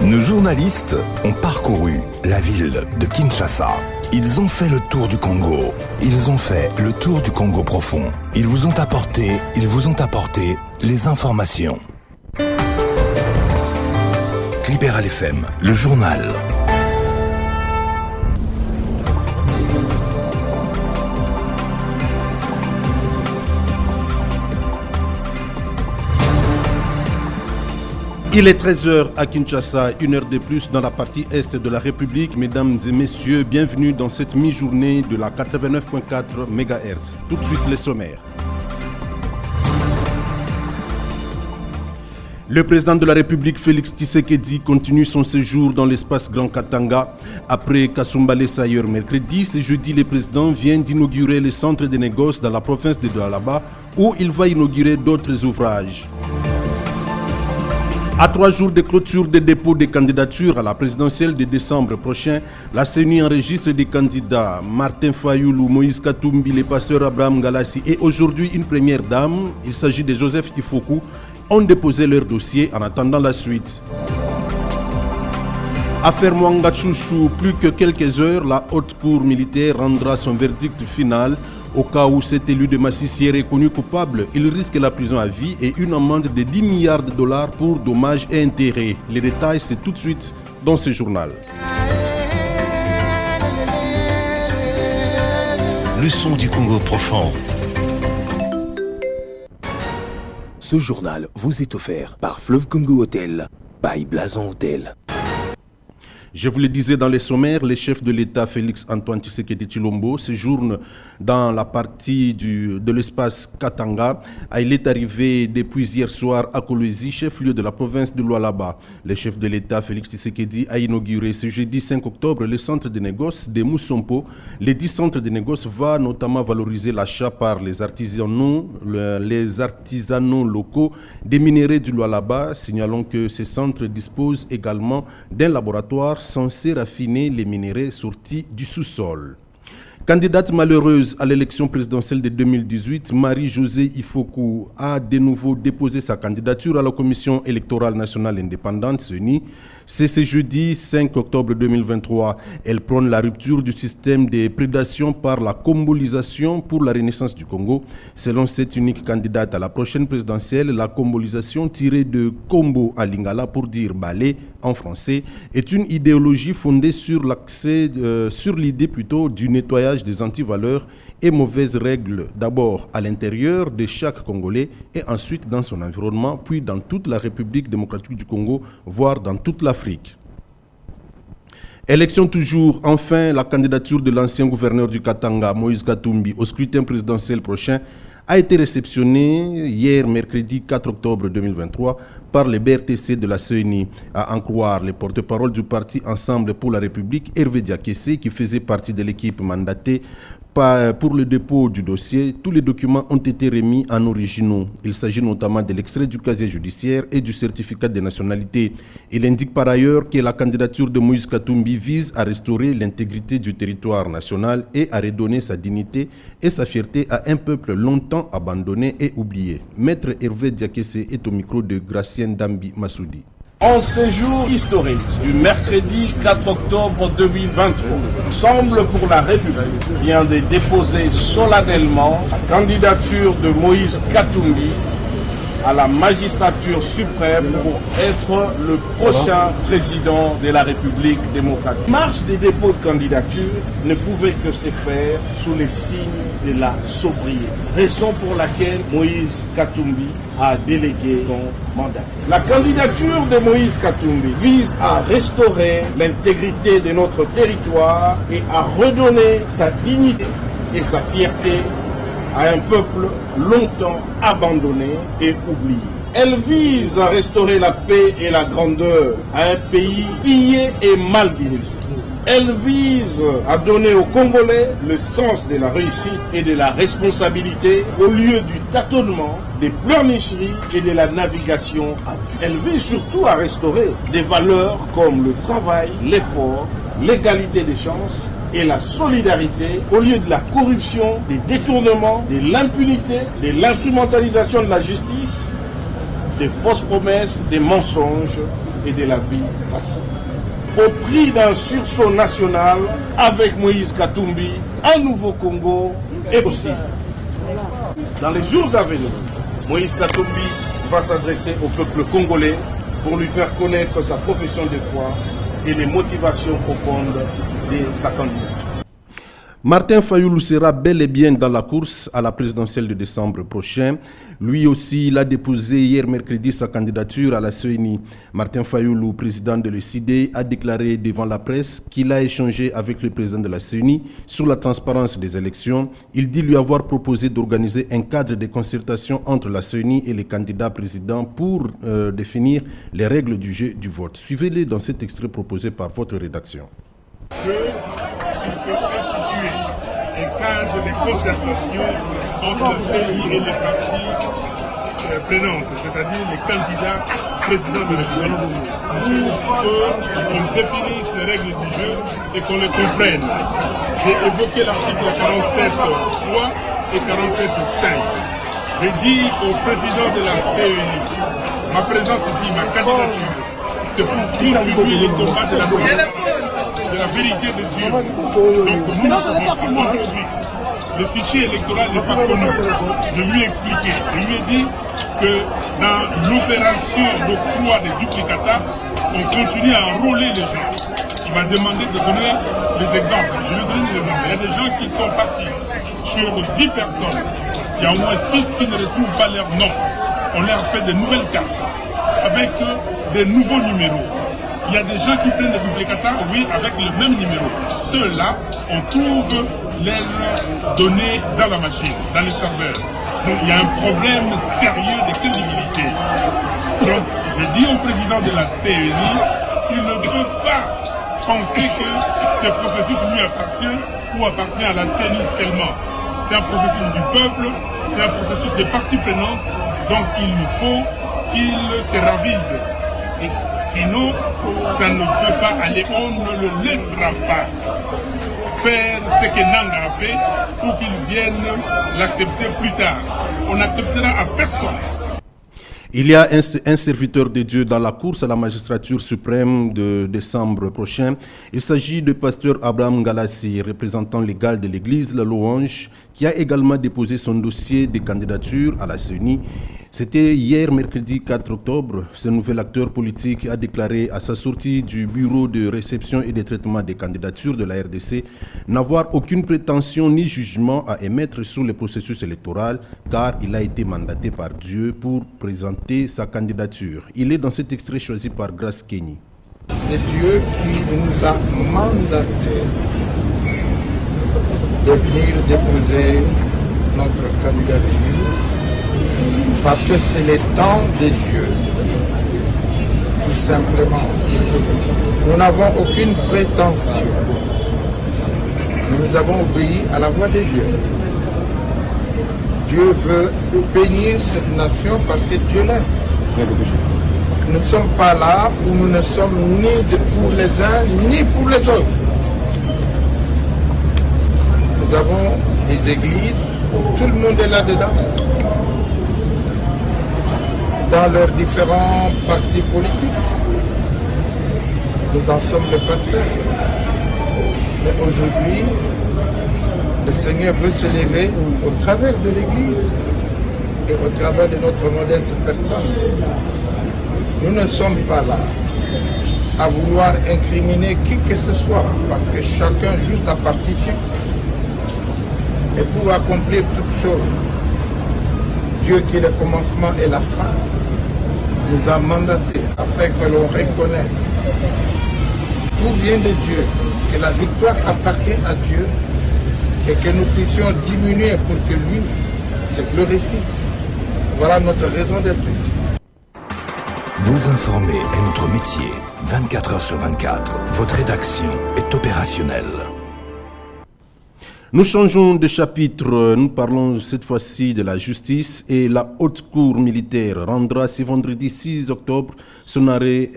Nos journalistes ont parcouru la ville de Kinshasa. Ils ont fait le tour du Congo. Ils ont fait le tour du Congo profond. Ils vous ont apporté les informations. Libéral FM, le journal. Il est 13h à Kinshasa, une heure de plus dans la partie est de la République. Mesdames et messieurs, bienvenue dans cette mi-journée de la 89.4 MHz. Tout de suite les sommaires. Le président de la République, Félix Tshisekedi, continue son séjour dans l'espace Grand Katanga. Après Kasumbalé Sayor mercredi, ce jeudi, le président vient d'inaugurer le centre de négoce dans la province de Doualaba, où il va inaugurer d'autres ouvrages. À 3 jours de clôture des dépôts des candidatures à la présidentielle de décembre prochain, la CENI enregistre des candidats Martin Fayoulou, Moïse Katumbi, les passeurs Abraham Galassi et aujourd'hui une première dame, il s'agit de Joseph Ifoku, ont déposé leur dossier en attendant la suite. Affaire Mwanga Chouchou, plus que quelques heures, la haute cour militaire rendra son verdict final. Au cas où cet élu de Massissi est reconnu coupable, il risque la prison à vie et une amende de 10 milliards de dollars pour dommages et intérêts. Les détails, c'est tout de suite dans ce journal. Le son du Congo profond. Ce journal vous est offert par Fleuve Congo Hotel, by Blazon Hotel. Je vous le disais dans les sommaires, le chef de l'État Félix Antoine Tshisekedi Tshilombo séjourne dans la partie de l'espace Katanga. Il est arrivé depuis hier soir à Kolwezi, chef-lieu de la province de Lualaba. Le chef de l'État Félix Tshisekedi a inauguré ce jeudi 5 octobre le centre de négoce de Moussompo. Les 10 centres de négoce va notamment valoriser l'achat par les artisanaux locaux des minéraux du Lualaba. Signalons que ces centres disposent également d'un laboratoire censé raffiner les minéraux sortis du sous-sol. Candidate malheureuse à l'élection présidentielle de 2018, Marie-Josée Ifoku a de nouveau déposé sa candidature à la Commission électorale nationale indépendante, CENI. C'est ce jeudi 5 octobre 2023. Elle prône la rupture du système de prédation par la combolisation pour la renaissance du Congo. Selon cette unique candidate à la prochaine présidentielle, la combolisation tirée de Kombo à Lingala pour dire balai en français est une idéologie fondée sur l'idée du nettoyage des antivaleurs et mauvaises règles, d'abord à l'intérieur de chaque Congolais et ensuite dans son environnement, puis dans toute la République démocratique du Congo, voire dans toute l'Afrique. Élection toujours, enfin, la candidature de l'ancien gouverneur du Katanga, Moïse Katumbi, au scrutin présidentiel prochain a été réceptionnée hier, mercredi 4 octobre 2023, par les BRTC de la CENI. À en croire les porte-parole du parti Ensemble pour la République, Hervé Diakessé, qui faisait partie de l'équipe mandatée pour le dépôt du dossier, tous les documents ont été remis en originaux. Il s'agit notamment de l'extrait du casier judiciaire et du certificat de nationalité. Il indique par ailleurs que la candidature de Moïse Katumbi vise à restaurer l'intégrité du territoire national et à redonner sa dignité et sa fierté à un peuple longtemps abandonné et oublié. Maître Hervé Diakessé est au micro de Gracienne Dambi Massoudi. En séjour historique du mercredi 4 octobre 2023, Ensemble pour la République vient de déposer solennellement la candidature de Moïse Katumbi à la magistrature suprême pour être le prochain président de la République démocratique. La marche des dépôts de candidature ne pouvait que se faire sous les signes de la sobriété. Raison pour laquelle Moïse Katumbi a délégué son mandat. La candidature de Moïse Katumbi vise à restaurer l'intégrité de notre territoire et à redonner sa dignité et sa fierté à un peuple longtemps abandonné et oublié. Elle vise à restaurer la paix et la grandeur à un pays pillé et mal dirigé. Elle vise à donner aux Congolais le sens de la réussite et de la responsabilité au lieu du tâtonnement, des pleurnicheries et de la navigation à vue. Elle vise surtout à restaurer des valeurs comme le travail, l'effort, l'égalité des chances et la solidarité au lieu de la corruption, des détournements, de l'impunité, de l'instrumentalisation de la justice, des fausses promesses, des mensonges et de la vie facile. Au prix d'un sursaut national, avec Moïse Katumbi, un nouveau Congo est possible. Dans les jours à venir, Moïse Katumbi va s'adresser au peuple congolais pour lui faire connaître sa profession de foi et les motivations profondes de sa candidature. Martin Fayoulou sera bel et bien dans la course à la présidentielle de décembre prochain. Lui aussi, il a déposé hier mercredi sa candidature à la CENI. Martin Fayoulou, président de l'ECID, a déclaré devant la presse qu'il a échangé avec le président de la CENI sur la transparence des élections. Il dit lui avoir proposé d'organiser un cadre de concertation entre la CENI et les candidats présidents pour définir les règles du jeu du vote. Suivez-les dans cet extrait proposé par votre rédaction. Un cadre de concertation entre le CENI et les partis prenantes, c'est-à-dire les candidats présidents de la République, pour qu'on définisse les règles du jeu et qu'on les comprenne. J'ai évoqué l'article 47.3 et 47.5. J'ai dit au président de la CENI, ma présence ici, ma candidature, c'est pour contribuer au combat de la vérité des Dieu. Donc nous n'avons pas aujourd'hui. Le fichier électoral n'est pas connu. Je lui ai expliqué. Je lui ai dit que dans l'opération d'octroi des duplicata, on continue à enrôler les gens. Il m'a demandé de donner des exemples. Je lui ai donné des exemples. Il y a des gens qui sont partis sur 10 personnes. Il y a au moins 6 qui ne retrouvent pas leur nom. On leur fait de nouvelles cartes avec des nouveaux numéros. Il y a des gens qui prennent des duplicata, oui, avec le même numéro. Ceux-là, on trouve leurs données dans la machine, dans les serveurs. Donc il y a un problème sérieux de crédibilité. Donc je dis au président de la CENI, il ne peut pas penser que ce processus lui appartient ou appartient à la CENI seulement. C'est un processus du peuple, c'est un processus des parties prenantes, donc il faut qu'il se ravise. Et sinon, ça ne peut pas aller, on ne le laissera pas faire ce que Nanga a fait pour qu'il vienne l'accepter plus tard. On n'acceptera à personne. Il y a un serviteur de Dieu dans la course à la magistrature suprême de décembre prochain. Il s'agit de pasteur Abraham Galassi, représentant légal de l'église La Louange, qui a également déposé son dossier de candidature à la CENI. C'était hier, mercredi 4 octobre. Ce nouvel acteur politique a déclaré à sa sortie du bureau de réception et de traitement des candidatures de la RDC n'avoir aucune prétention ni jugement à émettre sur le processus électoral car il a été mandaté par Dieu pour présenter sa candidature. Il est dans cet extrait choisi par Grace Kenny. C'est Dieu qui nous a mandaté de venir déposer notre candidature parce que c'est le temps de Dieu, tout simplement. Nous n'avons aucune prétention. Nous avons obéi à la voix de Dieu. Dieu veut bénir cette nation parce que Dieu l'aime. Nous ne sommes pas là où nous ne sommes ni pour les uns ni pour les autres. Nous avons des églises où tout le monde est là-dedans, dans leurs différents partis politiques. Nous en sommes les pasteurs. Mais aujourd'hui, le Seigneur veut se lever au travers de l'Église et au travers de notre modeste personne. Nous ne sommes pas là à vouloir incriminer qui que ce soit, parce que chacun joue sa partition. Et pour accomplir toutes choses, Dieu qui est le commencement et la fin, nous a mandaté afin que l'on reconnaisse tout vient de Dieu, que la victoire appartient à Dieu et que nous puissions diminuer pour que lui se glorifie. Voilà notre raison d'être ici. Vous informer est notre métier. 24 heures sur 24, votre rédaction est opérationnelle. Nous changeons de chapitre, nous parlons cette fois-ci de la justice et la haute cour militaire rendra ce vendredi 6 octobre son arrêt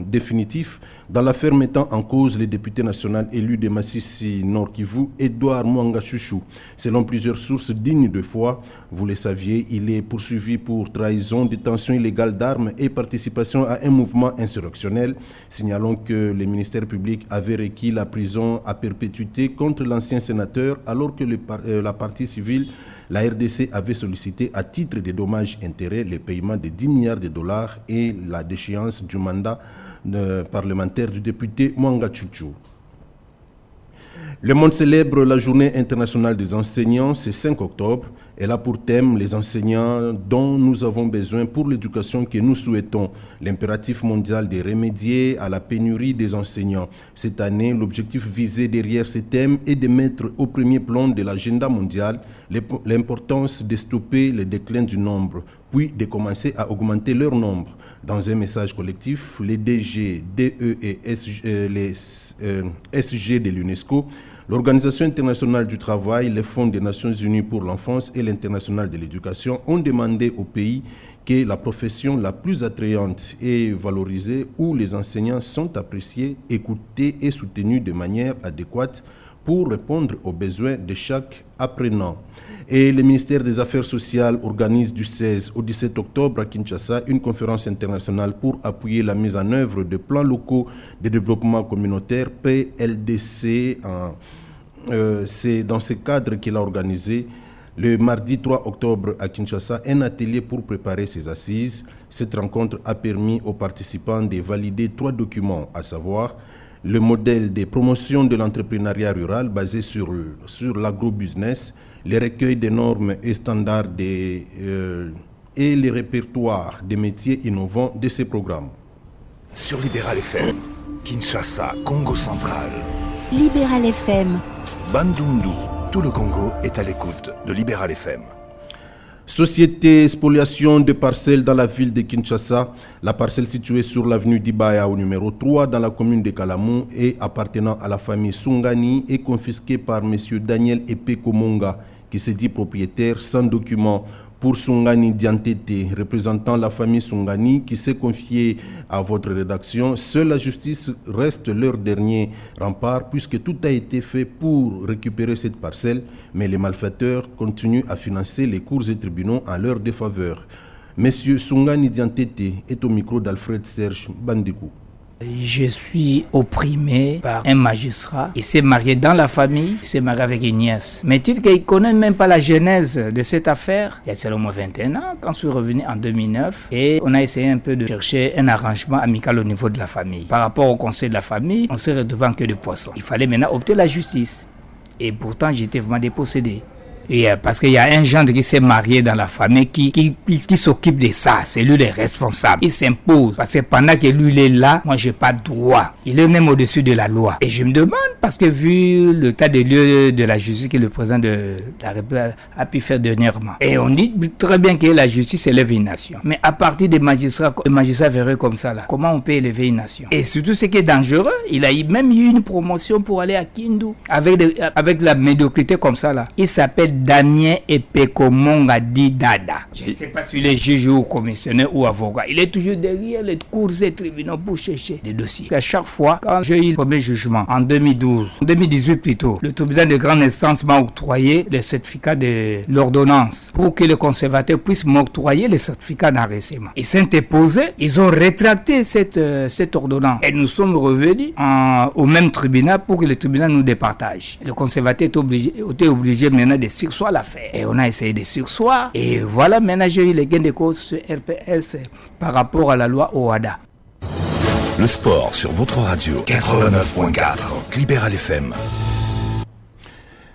définitif dans l'affaire mettant en cause les députés nationaux élus de Massissi Nord Kivu, Edouard Mwanga Chouchou. Selon plusieurs sources dignes de foi, vous le saviez, il est poursuivi pour trahison, détention illégale d'armes et participation à un mouvement insurrectionnel. Signalons que le ministère public avait requis la prison à perpétuité contre l'ancien sénateur alors que la partie civile, la RDC, avait sollicité à titre de dommages-intérêts le paiement de 10 milliards de dollars et la déchéance du mandat parlementaire du député Mwanga Chouchou. Le monde célèbre la journée internationale des enseignants, c'est 5 octobre. Elle a pour thème les enseignants dont nous avons besoin pour l'éducation que nous souhaitons. L'impératif mondial de remédier à la pénurie des enseignants. Cette année, l'objectif visé derrière ce thème est de mettre au premier plan de l'agenda mondial l'importance de stopper le déclin du nombre, puis de commencer à augmenter leur nombre. Dans un message collectif, les DG, DE et les SG de l'UNESCO, l'Organisation internationale du travail, le Fonds des Nations unies pour l'enfance et l'International de l'éducation ont demandé au pays que la profession la plus attrayante est valorisée, où les enseignants sont appréciés, écoutés et soutenus de manière adéquate pour répondre aux besoins de chaque apprenant. Et le ministère des Affaires sociales organise du 16 au 17 octobre à Kinshasa une conférence internationale pour appuyer la mise en œuvre de plans locaux de développement communautaire PLDC. C'est dans ce cadre qu'il a organisé le mardi 3 octobre à Kinshasa un atelier pour préparer ces assises. Cette rencontre a permis aux participants de valider 3 documents, à savoir le modèle de promotion de l'entrepreneuriat rural basé sur l'agrobusiness, les recueils des normes et standards et les répertoires des métiers innovants de ces programmes. Sur Libéral FM, Kinshasa, Congo central. Libéral FM. Bandundu, tout le Congo est à l'écoute de Libéral FM. Société spoliation de parcelles dans la ville de Kinshasa. La parcelle située sur l'avenue d'Ibaya au numéro 3 dans la commune de Kalamou et appartenant à la famille Sungani est confisquée par M. Daniel Epeko Monga qui se dit propriétaire sans document. Pour Sungani Diantete, représentant la famille Sungani qui s'est confié à votre rédaction, seule la justice reste leur dernier rempart puisque tout a été fait pour récupérer cette parcelle, mais les malfaiteurs continuent à financer les cours et tribunaux en leur défaveur. Monsieur Sungani Diantete est au micro d'Alfred Serge Bandikou. Je suis opprimé par un magistrat. Il s'est marié dans la famille, il s'est marié avec une nièce. Mais tu sais qu'il ne connaît même pas la genèse de cette affaire. Il y a seulement 21 ans, quand je suis revenu en 2009. Et on a essayé un peu de chercher un arrangement amical au niveau de la famille. Par rapport au conseil de la famille, on s'est retrouvé en queue de poisson. Il fallait maintenant opter la justice. Et pourtant, j'étais vraiment dépossédé. Et parce qu'il y a un gendre qui s'est marié dans la famille qui s'occupe de ça. C'est lui le responsable. Il s'impose. Parce que pendant que lui il est là, moi j'ai pas de droit. Il est même au-dessus de la loi. Et je me demande, parce que vu le tas de lieux de la justice que le président de la République a pu faire dernièrement. Et on dit très bien que la justice élève une nation. Mais à partir des magistrats verraient comme ça là, comment on peut élever une nation? Et surtout ce qui est dangereux, il a même eu une promotion pour aller à Kindu. Avec la médiocrité comme ça là. Il s'appelle Damien Epeko Monga dit Dada. Je ne sais pas si il est juge ou commissionnaire ou avocat. Il est toujours derrière les cours et tribunaux pour chercher des dossiers. À chaque fois, quand j'ai eu le premier jugement, en 2018 plutôt, le tribunal de grande instance m'a octroyé le certificat de l'ordonnance pour que le conservateur puisse m'octroyer le certificat d'enregistrement. Ils s'est imposé, ils ont rétracté cette ordonnance. Et nous sommes revenus au même tribunal pour que le tribunal nous départage. Le conservateur était obligé maintenant de sursoir l'affaire. Et on a essayé de sursoir. Et voilà, maintenant j'ai eu les gains de cause sur RPS par rapport à la loi OADA. Le sport sur votre radio 89.4 Libéral FM.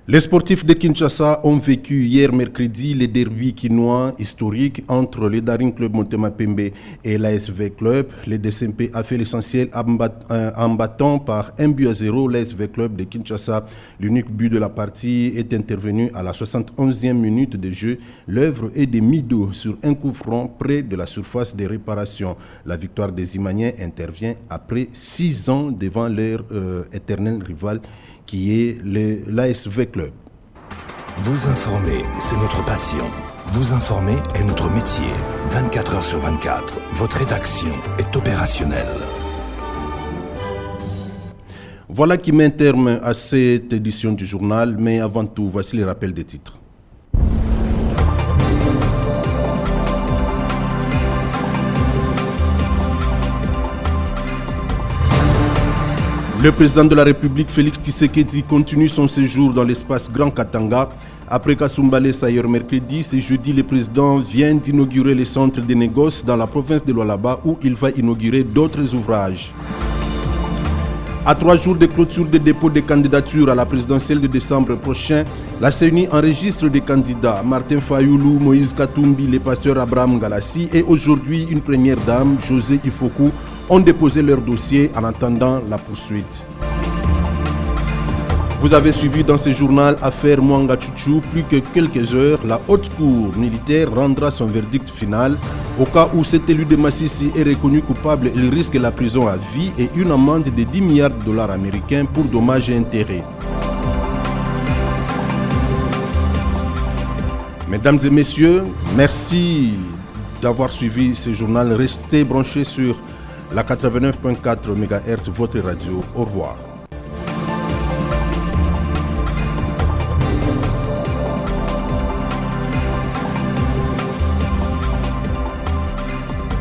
Les sportifs de Kinshasa ont vécu hier mercredi les derby quinois historiques entre le Daring Club Motema Pembe et l'ASV Club. Le DSMP a fait l'essentiel en battant par 1-0 l'ASV Club de Kinshasa. L'unique but de la partie est intervenu à la 71e minute de jeu. L'œuvre est de Mido sur un coup franc près de la surface de réparation. La victoire des Imaniens intervient après 6 ans devant leur éternel rival qui est l'ASV club. Vous informer, c'est notre passion. Vous informer est notre métier. 24 heures sur 24, votre rédaction est opérationnelle. Voilà qui met terme à cette édition du journal, mais avant tout, voici les rappels des titres. Le président de la République, Félix Tshisekedi, continue son séjour dans l'espace Grand Katanga. Après Kasumbalé ailleurs mercredi, ce jeudi, le président vient d'inaugurer le centre de négoce dans la province de Lualaba où il va inaugurer d'autres ouvrages. À 3 jours de clôture des dépôts de candidatures à la présidentielle de décembre prochain, la CENI enregistre des candidats Martin Fayoulou, Moïse Katumbi, le pasteur Abraham Galassi et aujourd'hui une première dame, José Ifoku, ont déposé leur dossier en attendant la poursuite. Vous avez suivi dans ce journal Affaire Mwanga Chouchou. Plus que quelques heures, la haute cour militaire rendra son verdict final. Au cas où cet élu de Massissi est reconnu coupable, il risque la prison à vie et une amende de 10 milliards de dollars américains pour dommages et intérêts. Mesdames et messieurs, merci d'avoir suivi ce journal. Restez branchés sur la 89.4 MHz, votre radio. Au revoir.